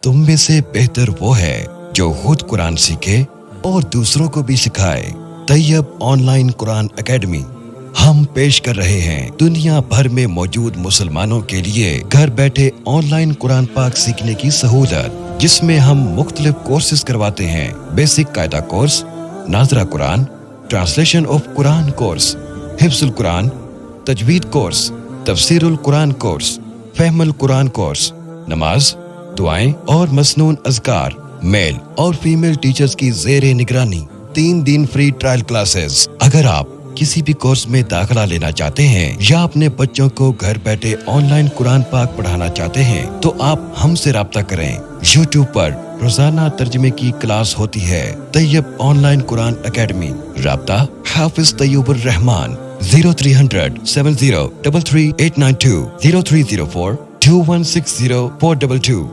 तुम में से बेहतर वो है जो खुद कुरान सीखे और दूसरों को भी सिखाए। तैयब ऑनलाइन कुरान एकेडमी हम पेश कर रहे हैं दुनिया भर में मौजूद मुसलमानों के लिए घर बैठे ऑनलाइन कुरान पाक सीखने की सहूलत, जिसमें हम मुख्तलिफ कोर्सेज करवाते हैं। बेसिक कायदा कोर्स, नाजरा कुरान, ट्रांसलेशन ऑफ कुरान कोर्स, हिफ्जुल कुरान, तजवीद कोर्स, तफसीरुल कुरान कोर्स, फहमुल कुरान कोर्स, नमाज, दुआएं और मसनून अज़कार, मेल और फीमेल टीचर्स की ज़ेरे निगरानी। 3 दिन फ्री ट्रायल क्लासेस। अगर आप किसी भी कोर्स में दाखिला लेना चाहते हैं या अपने बच्चों को घर बैठे ऑनलाइन कुरान पाक पढ़ाना चाहते हैं तो आप हमसे राब्ता करें। YouTube पर रोजाना तर्जुमे की क्लास होती है। Tayyab online Quran academy. राब्ता हाफिज तैयबुर रहमान 0300 70 33892 0304 2160 422।